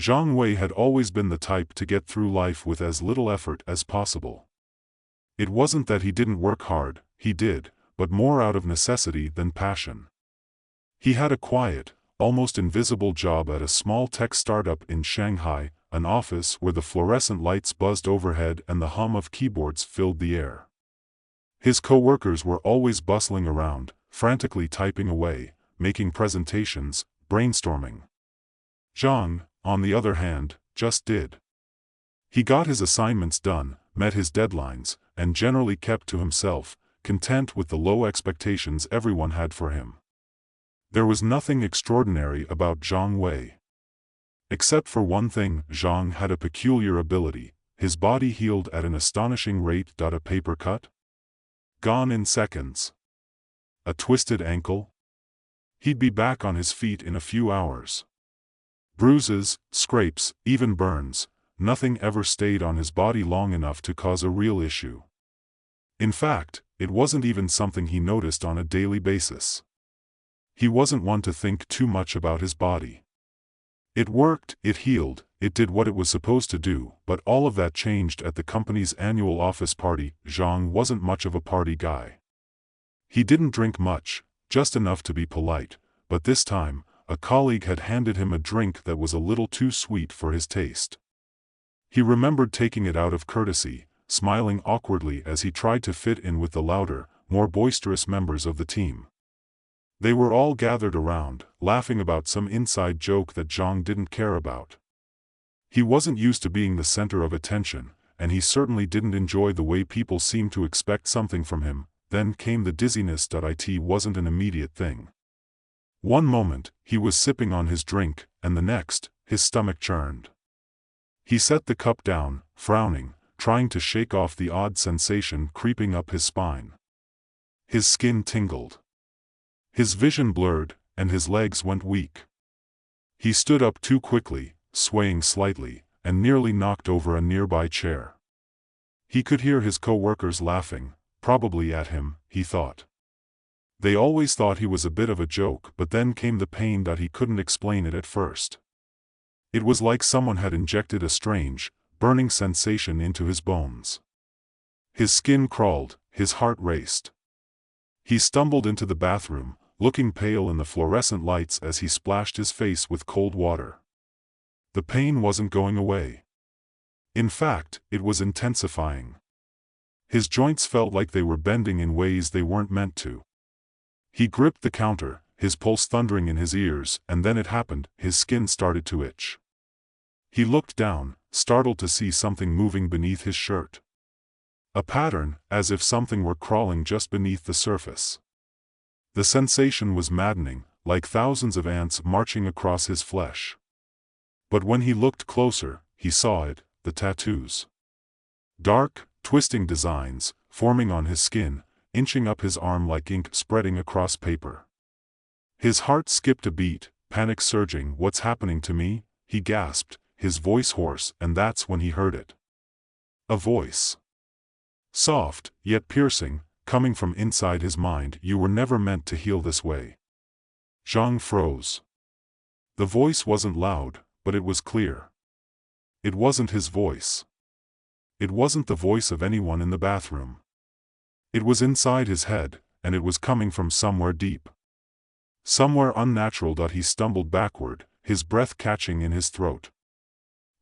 Zhang Wei had always been the type to get through life with as little effort as possible. It wasn't that he didn't work hard, he did, but more out of necessity than passion. He had a quiet, almost invisible job at a small tech startup in Shanghai, an office where the fluorescent lights buzzed overhead and the hum of keyboards filled the air. His co-workers were always bustling around, frantically typing away, making presentations, brainstorming. Zhang, on the other hand, just did. He got his assignments done, met his deadlines, and generally kept to himself, content with the low expectations everyone had for him. There was nothing extraordinary about Zhang Wei. Except for one thing, Zhang had a peculiar ability. His body healed at an astonishing rate. A paper cut? Gone in seconds. A twisted ankle? He'd be back on his feet in a few hours. Bruises, scrapes, even burns, nothing ever stayed on his body long enough to cause a real issue. In fact, it wasn't even something he noticed on a daily basis. He wasn't one to think too much about his body. It worked, it healed, it did what it was supposed to do, but all of that changed at the company's annual office party. Zhang wasn't much of a party guy. He didn't drink much, just enough to be polite, but this time, a colleague had handed him a drink that was a little too sweet for his taste. He remembered taking it out of courtesy, smiling awkwardly as he tried to fit in with the louder, more boisterous members of the team. They were all gathered around, laughing about some inside joke that Zhang didn't care about. He wasn't used to being the center of attention, and he certainly didn't enjoy the way people seemed to expect something from him. Then came the dizziness. It wasn't an immediate thing. One moment, he was sipping on his drink, and the next, his stomach churned. He set the cup down, frowning, trying to shake off the odd sensation creeping up his spine. His skin tingled. His vision blurred, and his legs went weak. He stood up too quickly, swaying slightly, and nearly knocked over a nearby chair. He could hear his co-workers laughing, probably at him, he thought. They always thought he was a bit of a joke, but then came the pain that he couldn't explain it at first. It was like someone had injected a strange, burning sensation into his bones. His skin crawled, his heart raced. He stumbled into the bathroom, looking pale in the fluorescent lights as he splashed his face with cold water. The pain wasn't going away. In fact, it was intensifying. His joints felt like they were bending in ways they weren't meant to. He gripped the counter, his pulse thundering in his ears, and then it happened, his skin started to itch. He looked down, startled to see something moving beneath his shirt. A pattern, as if something were crawling just beneath the surface. The sensation was maddening, like thousands of ants marching across his flesh. But when he looked closer, he saw it, the tattoos. Dark, twisting designs, forming on his skin, inching up his arm like ink spreading across paper. His heart skipped a beat, panic surging. "What's happening to me?" he gasped, his voice hoarse, and that's when he heard it. A voice. Soft, yet piercing, coming from inside his mind. "You were never meant to heal this way." Zhang froze. The voice wasn't loud, but it was clear. It wasn't his voice. It wasn't the voice of anyone in the bathroom. It was inside his head, and it was coming from somewhere deep. Somewhere unnatural. He stumbled backward, his breath catching in his throat.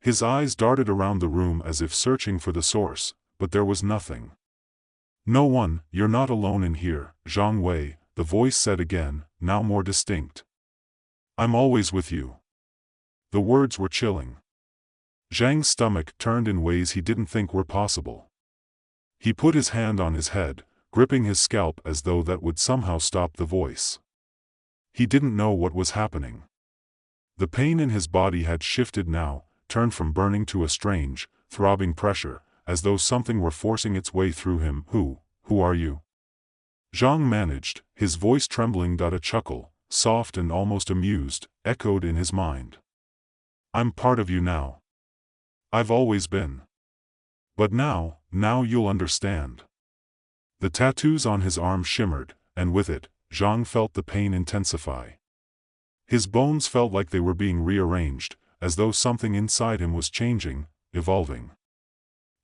His eyes darted around the room as if searching for the source, but there was nothing. "No one, you're not alone in here, Zhang Wei," the voice said again, now more distinct. "I'm always with you." The words were chilling. Zhang's stomach turned in ways he didn't think were possible. He put his hand on his head, gripping his scalp as though that would somehow stop the voice. He didn't know what was happening. The pain in his body had shifted now, turned from burning to a strange, throbbing pressure, as though something were forcing its way through him. Who are you?" Zhang managed, his voice trembling. A chuckle, soft and almost amused, echoed in his mind. "I'm part of you now. I've always been. But now you'll understand." The tattoos on his arm shimmered, and with it, Zhang felt the pain intensify. His bones felt like they were being rearranged, as though something inside him was changing, evolving.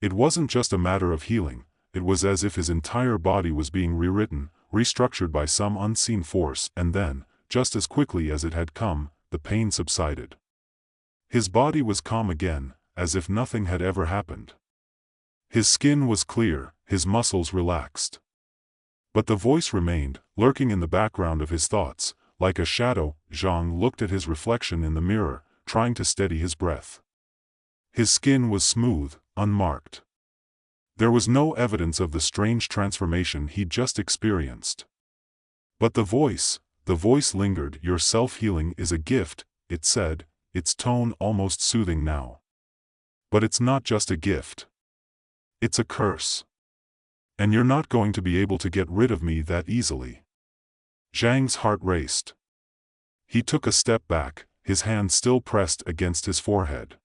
It wasn't just a matter of healing, it was as if his entire body was being rewritten, restructured by some unseen force, and then, just as quickly as it had come, the pain subsided. His body was calm again, as if nothing had ever happened. His skin was clear, his muscles relaxed. But the voice remained, lurking in the background of his thoughts, like a shadow. Zhang looked at his reflection in the mirror, trying to steady his breath. His skin was smooth, unmarked. There was no evidence of the strange transformation he'd just experienced. But the voice lingered. Your self-healing is a gift, it said, its tone almost soothing now. But it's not just a gift. It's a curse. And you're not going to be able to get rid of me that easily. Zhang's heart raced. He took a step back, his hand still pressed against his forehead.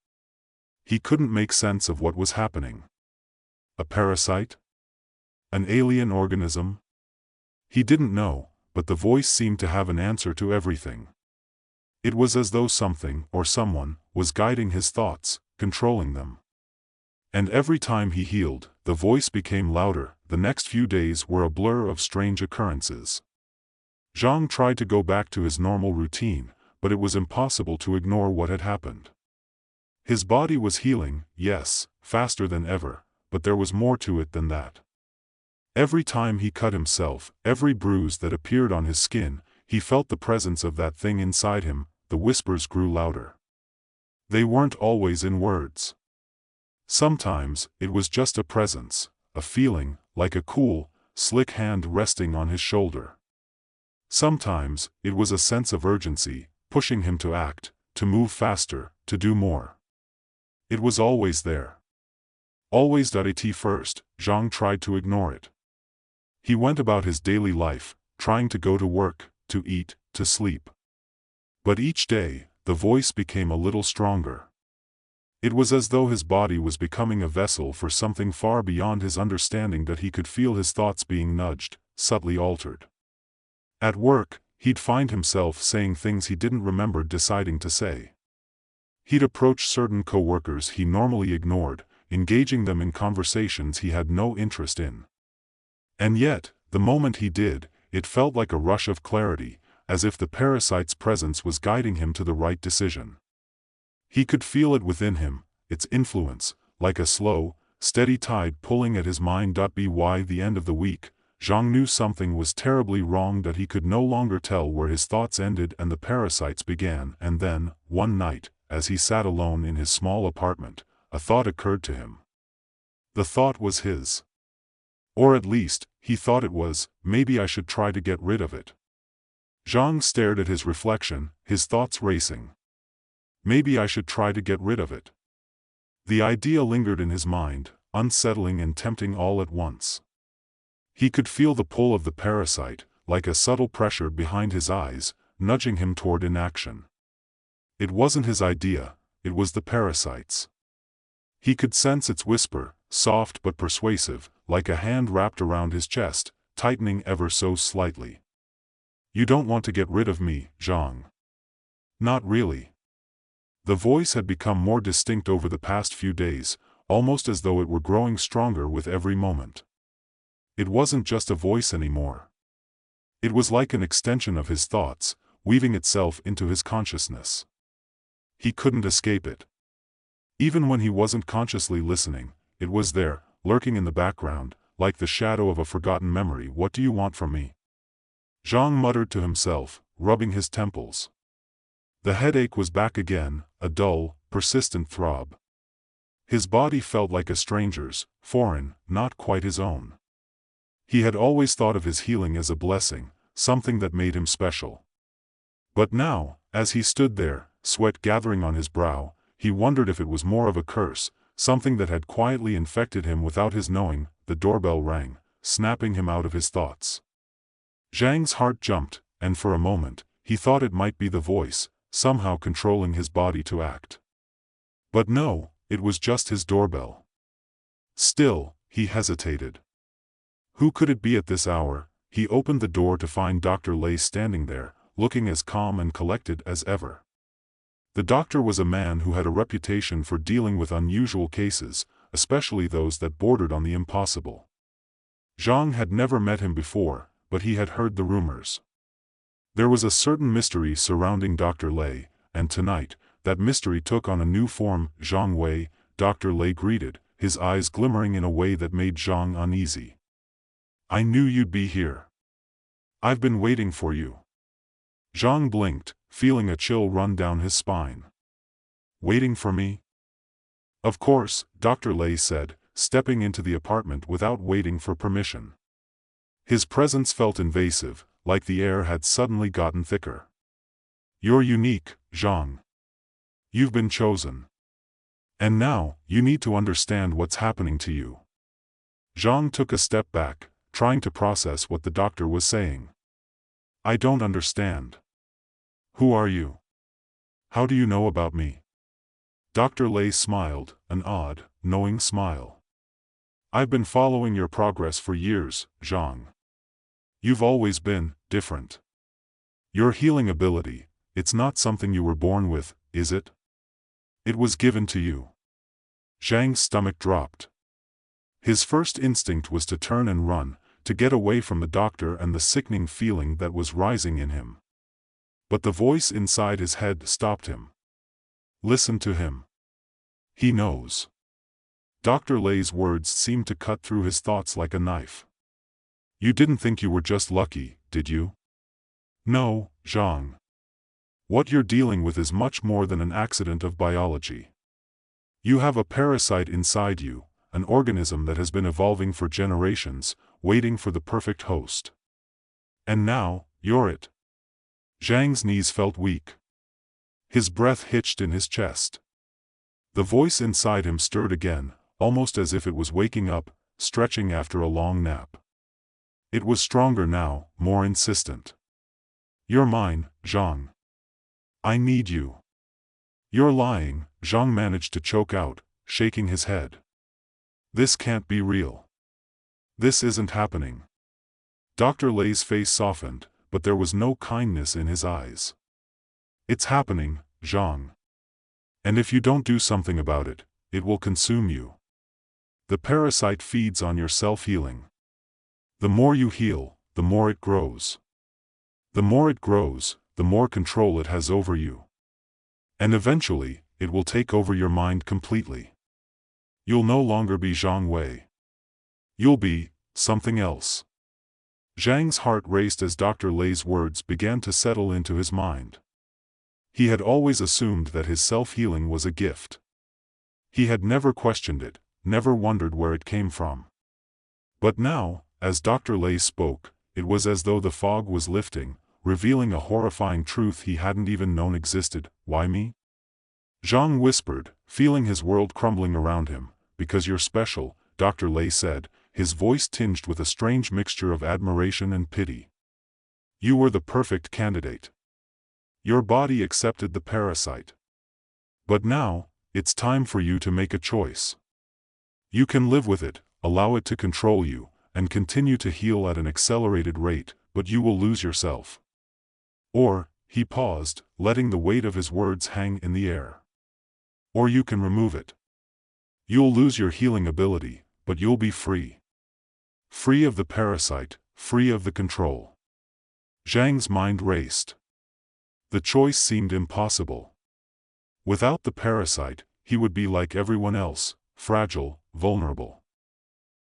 He couldn't make sense of what was happening. A parasite? An alien organism? He didn't know, but the voice seemed to have an answer to everything. It was as though something, or someone, was guiding his thoughts, controlling them. And every time he healed, the voice became louder. The next few days were a blur of strange occurrences. Zhang tried to go back to his normal routine, but it was impossible to ignore what had happened. His body was healing, yes, faster than ever, but there was more to it than that. Every time he cut himself, every bruise that appeared on his skin, he felt the presence of that thing inside him. The whispers grew louder. They weren't always in words. Sometimes, it was just a presence, a feeling, like a cool, slick hand resting on his shoulder. Sometimes, it was a sense of urgency, pushing him to act, to move faster, to do more. It was always there. Always. At first, Zhang tried to ignore it. He went about his daily life, trying to go to work, to eat, to sleep. But each day, the voice became a little stronger. It was as though his body was becoming a vessel for something far beyond his understanding, that he could feel his thoughts being nudged, subtly altered. At work, he'd find himself saying things he didn't remember deciding to say. He'd approach certain co-workers he normally ignored, engaging them in conversations he had no interest in. And yet, the moment he did, it felt like a rush of clarity, as if the parasite's presence was guiding him to the right decision. He could feel it within him, its influence, like a slow, steady tide pulling at his mind. By the end of the week, Zhang knew something was terribly wrong, that he could no longer tell where his thoughts ended and the parasites began. And then, one night, as he sat alone in his small apartment, a thought occurred to him. The thought was his. Or at least, he thought it was. Maybe I should try to get rid of it. Zhang stared at his reflection, his thoughts racing. Maybe I should try to get rid of it. The idea lingered in his mind, unsettling and tempting all at once. He could feel the pull of the parasite, like a subtle pressure behind his eyes, nudging him toward inaction. It wasn't his idea, it was the parasite's. He could sense its whisper, soft but persuasive, like a hand wrapped around his chest, tightening ever so slightly. You don't want to get rid of me, Zhang. Not really. The voice had become more distinct over the past few days, almost as though it were growing stronger with every moment. It wasn't just a voice anymore. It was like an extension of his thoughts, weaving itself into his consciousness. He couldn't escape it. Even when he wasn't consciously listening, it was there, lurking in the background, like the shadow of a forgotten memory. What do you want from me? Zhang muttered to himself, rubbing his temples. The headache was back again, a dull, persistent throb. His body felt like a stranger's, foreign, not quite his own. He had always thought of his healing as a blessing, something that made him special. But now, as he stood there, sweat gathering on his brow, he wondered if it was more of a curse, something that had quietly infected him without his knowing. The doorbell rang, snapping him out of his thoughts. Zhang's heart jumped, and for a moment, he thought it might be the voice, somehow controlling his body to act. But no, it was just his doorbell. Still, he hesitated. Who could it be at this hour? He opened the door to find Dr. Lei standing there, looking as calm and collected as ever. The doctor was a man who had a reputation for dealing with unusual cases, especially those that bordered on the impossible. Zhang had never met him before, but he had heard the rumors. There was a certain mystery surrounding Dr. Lei, and tonight, that mystery took on a new form. "Zhang Wei," Dr. Lei greeted, his eyes glimmering in a way that made Zhang uneasy. "I knew you'd be here. I've been waiting for you." Zhang blinked, feeling a chill run down his spine. "Waiting for me?" "Of course," Dr. Lei said, stepping into the apartment without waiting for permission. His presence felt invasive, like the air had suddenly gotten thicker. "You're unique, Zhang. You've been chosen. And now, you need to understand what's happening to you." Zhang took a step back, trying to process what the doctor was saying. "I don't understand. Who are you? How do you know about me?" Dr. Lei smiled, an odd, knowing smile. "I've been following your progress for years, Zhang. You've always been different. Your healing ability, it's not something you were born with, is it? It was given to you." Zhang's stomach dropped. His first instinct was to turn and run, to get away from the doctor and the sickening feeling that was rising in him. But the voice inside his head stopped him. "Listen to him. He knows." Dr. Lei's words seemed to cut through his thoughts like a knife. "You didn't think you were just lucky, did you? No, Zhang. What you're dealing with is much more than an accident of biology. You have a parasite inside you, an organism that has been evolving for generations, waiting for the perfect host. And now, you're it." Zhang's knees felt weak. His breath hitched in his chest. The voice inside him stirred again, almost as if it was waking up, stretching after a long nap. It was stronger now, more insistent. "You're mine, Zhang. I need you." "You're lying," Zhang managed to choke out, shaking his head. "This can't be real. This isn't happening." Dr. Lei's face softened, but there was no kindness in his eyes. "It's happening, Zhang. And if you don't do something about it, it will consume you. The parasite feeds on your self-healing. The more you heal, the more it grows. The more it grows, the more control it has over you. And eventually, it will take over your mind completely. You'll no longer be Zhang Wei. You'll be something else." Zhang's heart raced as Dr. Lei's words began to settle into his mind. He had always assumed that his self-healing was a gift. He had never questioned it, never wondered where it came from. But now, as Dr. Lei spoke, it was as though the fog was lifting, revealing a horrifying truth he hadn't even known existed. "Why me?" Zhang whispered, feeling his world crumbling around him. "Because you're special," Dr. Lei said, his voice tinged with a strange mixture of admiration and pity. "You were the perfect candidate. Your body accepted the parasite. But now, it's time for you to make a choice. You can live with it, allow it to control you, and continue to heal at an accelerated rate, but you will lose yourself. Or," he paused, letting the weight of his words hang in the air. "Or you can remove it. You'll lose your healing ability, but you'll be free. Free of the parasite, free of the control." Zhang's mind raced. The choice seemed impossible. Without the parasite, he would be like everyone else, fragile, vulnerable.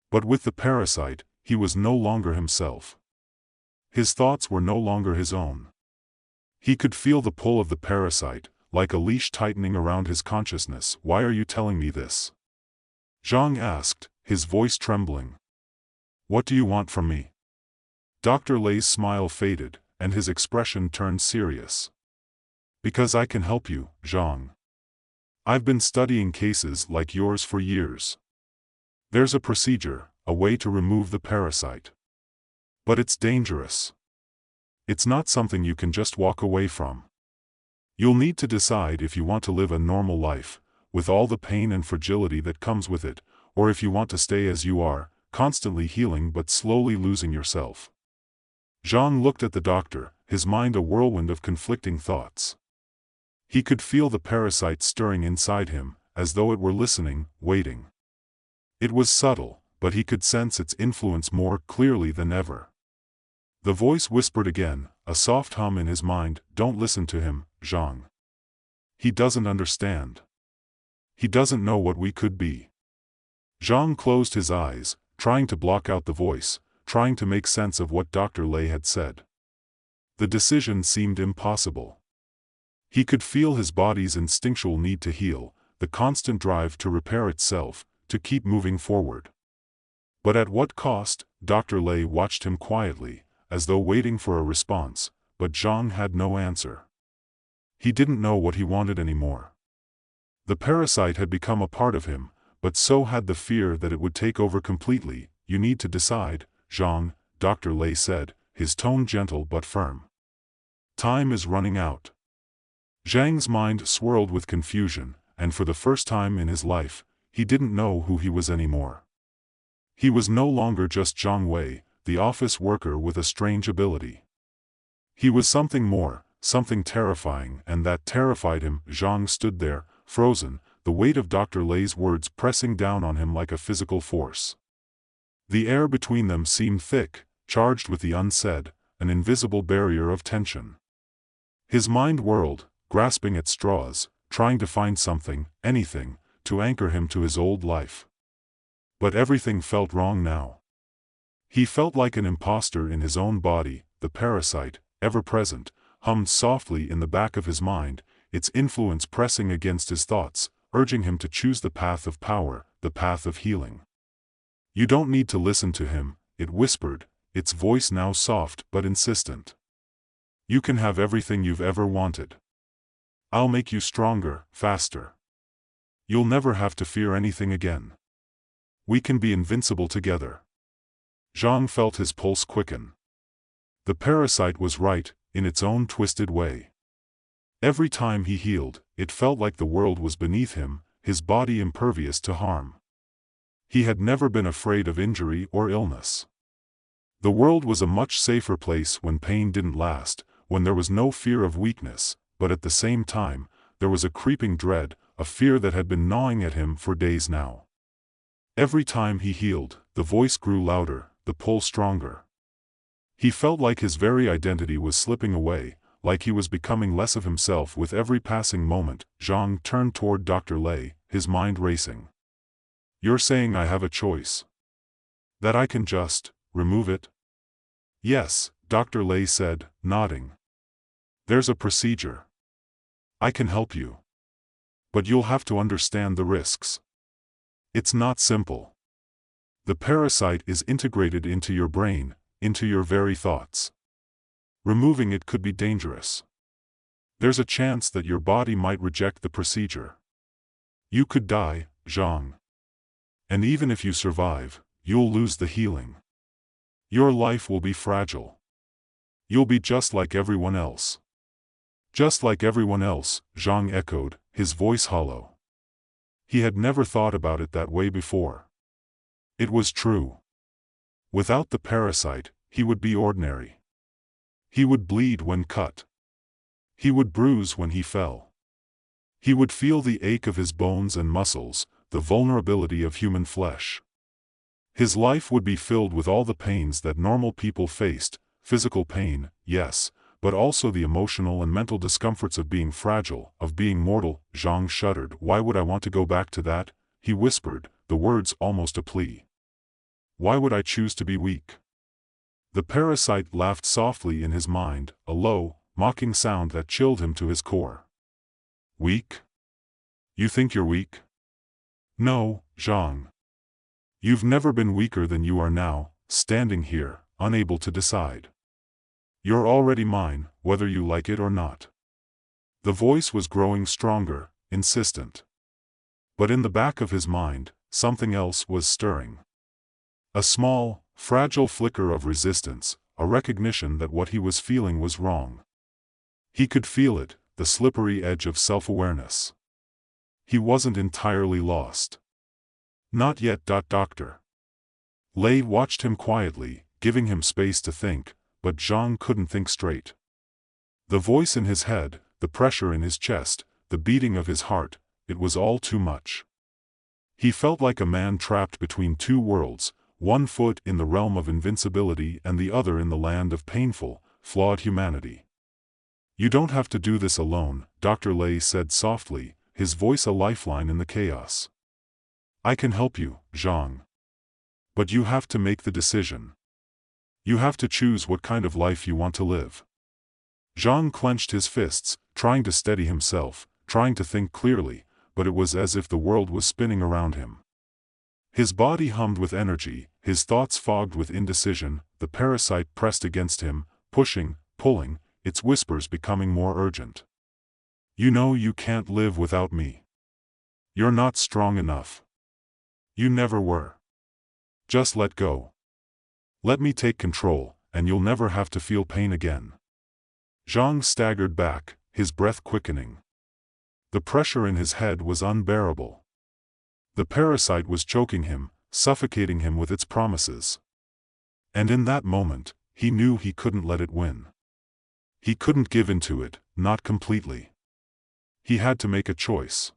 But with the parasite, he was no longer himself. His thoughts were no longer his own. He could feel the pull of the parasite, like a leash tightening around his consciousness. "Why are you telling me this?" Zhang asked, his voice trembling. "What do you want from me?" Dr. Lei's smile faded, and his expression turned serious. "Because I can help you, Zhang. I've been studying cases like yours for years. There's a procedure, a way to remove the parasite. But it's dangerous. It's not something you can just walk away from. You'll need to decide if you want to live a normal life, with all the pain and fragility that comes with it, or if you want to stay as you are, constantly healing but slowly losing yourself." Zhang looked at the doctor, his mind a whirlwind of conflicting thoughts. He could feel the parasite stirring inside him, as though it were listening, waiting. It was subtle, but he could sense its influence more clearly than ever. The voice whispered again, a soft hum in his mind, "Don't listen to him, Zhang. He doesn't understand. He doesn't know what we could be." Zhang closed his eyes, trying to block out the voice, trying to make sense of what Dr. Lei had said. The decision seemed impossible. He could feel his body's instinctual need to heal, the constant drive to repair itself, to keep moving forward. But at what cost? Dr. Lei watched him quietly, as though waiting for a response, but Zhang had no answer. He didn't know what he wanted anymore. The parasite had become a part of him, but so had the fear that it would take over completely. "You need to decide, Zhang," Dr. Lei said, his tone gentle but firm. "Time is running out." Zhang's mind swirled with confusion, and for the first time in his life, he didn't know who he was anymore. He was no longer just Zhang Wei, the office worker with a strange ability. He was something more, something terrifying, and that terrified him. Zhang stood there, frozen, the weight of Dr. Lei's words pressing down on him like a physical force. The air between them seemed thick, charged with the unsaid, an invisible barrier of tension. His mind whirled, grasping at straws, trying to find something, anything, to anchor him to his old life. But everything felt wrong now. He felt like an imposter in his own body. The parasite, ever present, hummed softly in the back of his mind, its influence pressing against his thoughts, urging him to choose the path of power, the path of healing. "You don't need to listen to him," it whispered, its voice now soft but insistent. "You can have everything you've ever wanted. I'll make you stronger, faster. You'll never have to fear anything again. We can be invincible together." Zhang felt his pulse quicken. The parasite was right, in its own twisted way. Every time he healed, it felt like the world was beneath him, his body impervious to harm. He had never been afraid of injury or illness. The world was a much safer place when pain didn't last, when there was no fear of weakness, but at the same time, there was a creeping dread, a fear that had been gnawing at him for days now. Every time he healed, the voice grew louder, the pull stronger. He felt like his very identity was slipping away, like he was becoming less of himself with every passing moment. Zhang turned toward Dr. Lei, his mind racing. "You're saying I have a choice? That I can just remove it?" "Yes," Dr. Lei said, nodding. "There's a procedure. I can help you. But you'll have to understand the risks. It's not simple. The parasite is integrated into your brain, into your very thoughts. Removing it could be dangerous. There's a chance that your body might reject the procedure. You could die, Zhang. And even if you survive, you'll lose the healing. Your life will be fragile. You'll be just like everyone else." "Just like everyone else," Zhang echoed, his voice hollow. He had never thought about it that way before. It was true. Without the parasite, he would be ordinary. He would bleed when cut. He would bruise when he fell. He would feel the ache of his bones and muscles, the vulnerability of human flesh. His life would be filled with all the pains that normal people faced, physical pain, yes, but also the emotional and mental discomforts of being fragile, of being mortal. Zhang shuddered. "Why would I want to go back to that?" he whispered, the words almost a plea. "Why would I choose to be weak?" The parasite laughed softly in his mind, a low, mocking sound that chilled him to his core. "Weak? You think you're weak? No, Zhang. You've never been weaker than you are now, standing here, unable to decide. You're already mine, whether you like it or not." The voice was growing stronger, insistent. But in the back of his mind, something else was stirring. A small, fragile flicker of resistance, a recognition that what he was feeling was wrong. He could feel it, the slippery edge of self-awareness. He wasn't entirely lost. Not yet. Dr. Lei watched him quietly, giving him space to think, but Zhang couldn't think straight. The voice in his head, the pressure in his chest, the beating of his heart, it was all too much. He felt like a man trapped between two worlds, one foot in the realm of invincibility and the other in the land of painful, flawed humanity. "You don't have to do this alone," Dr. Lay said softly, his voice a lifeline in the chaos. "I can help you, Zhang. But you have to make the decision. You have to choose what kind of life you want to live." Zhang clenched his fists, trying to steady himself, trying to think clearly, but it was as if the world was spinning around him. His body hummed with energy, his thoughts fogged with indecision. The parasite pressed against him, pushing, pulling, its whispers becoming more urgent. "You know you can't live without me. You're not strong enough. You never were. Just let go. Let me take control, and you'll never have to feel pain again." Zhang staggered back, his breath quickening. The pressure in his head was unbearable. The parasite was choking him, suffocating him with its promises. And in that moment, he knew he couldn't let it win. He couldn't give in to it, not completely. He had to make a choice.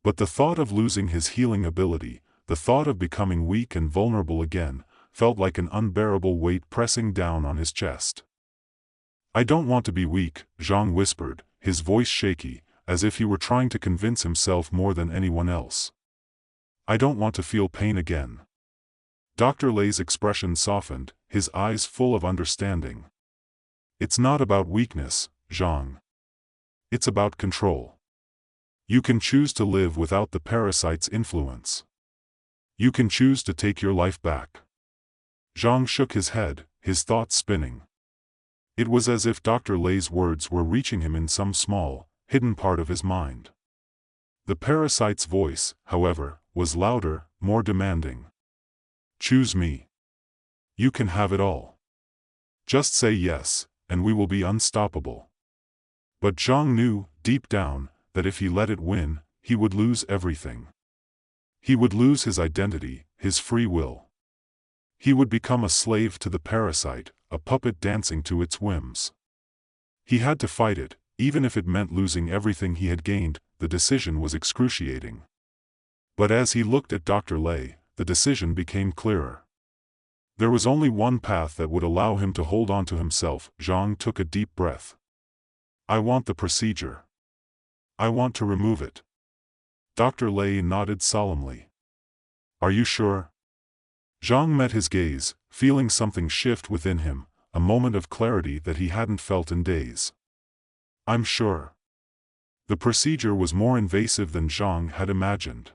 But the thought of losing his healing ability, the thought of becoming weak and vulnerable again, felt like an unbearable weight pressing down on his chest. "I don't want to be weak," Zhang whispered, his voice shaky, as if he were trying to convince himself more than anyone else. "I don't want to feel pain again." Dr. Lay's expression softened, his eyes full of understanding. "It's not about weakness, Zhang. It's about control. You can choose to live without the parasite's influence. You can choose to take your life back." Zhang shook his head, his thoughts spinning. It was as if Dr. Lay's words were reaching him in some small, hidden part of his mind. The parasite's voice, however, was louder, more demanding. "Choose me. You can have it all. Just say yes, and we will be unstoppable." But Zhang knew, deep down, that if he let it win, he would lose everything. He would lose his identity, his free will. He would become a slave to the parasite, a puppet dancing to its whims. He had to fight it, even if it meant losing everything he had gained. The decision was excruciating. But as he looked at Dr. Lay, the decision became clearer. There was only one path that would allow him to hold on to himself. Zhang took a deep breath. "I want the procedure. I want to remove it." Dr. Lay nodded solemnly. "Are you sure?" Zhang met his gaze, feeling something shift within him, a moment of clarity that he hadn't felt in days. "I'm sure." The procedure was more invasive than Zhang had imagined.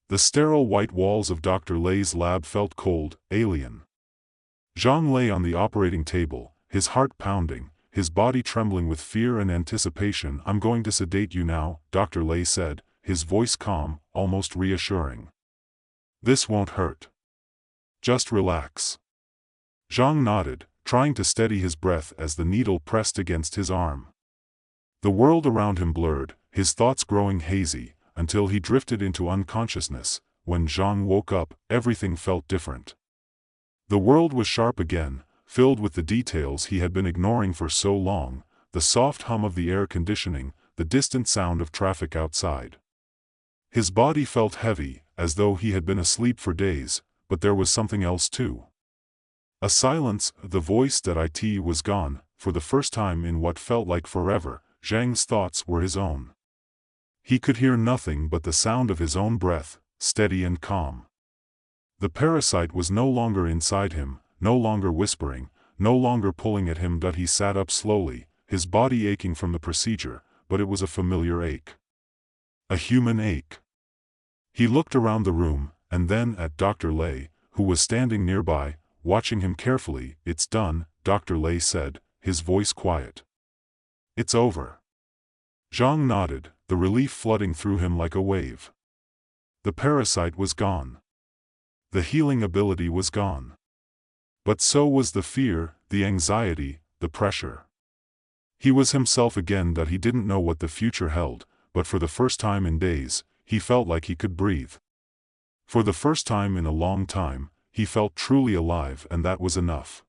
The sterile white walls of Dr. Lay's lab felt cold, alien. Zhang lay on the operating table, his heart pounding, his body trembling with fear and anticipation. "I'm going to sedate you now," Dr. Lay said, his voice calm, almost reassuring. "This won't hurt. Just relax." Zhang nodded, trying to steady his breath as the needle pressed against his arm. The world around him blurred, his thoughts growing hazy, until he drifted into unconsciousness. When Zhang woke up, everything felt different. The world was sharp again, filled with the details he had been ignoring for so long, the soft hum of the air conditioning, the distant sound of traffic outside. His body felt heavy, as though he had been asleep for days, but there was something else too. A silence. The voice that it was gone. For the first time in what felt like forever, Zhang's thoughts were his own. He could hear nothing but the sound of his own breath, steady and calm. The parasite was no longer inside him, no longer whispering, no longer pulling at him. But he sat up slowly, his body aching from the procedure, but it was a familiar ache. A human ache. He looked around the room, and then at Dr. Lay, who was standing nearby, watching him carefully. "It's done," Dr. Lay said, his voice quiet. "It's over." Zhang nodded, the relief flooding through him like a wave. The parasite was gone. The healing ability was gone. But so was the fear, the anxiety, the pressure. He was himself again. That he didn't know what the future held, but for the first time in days, he felt like he could breathe. For the first time in a long time, he felt truly alive, and that was enough.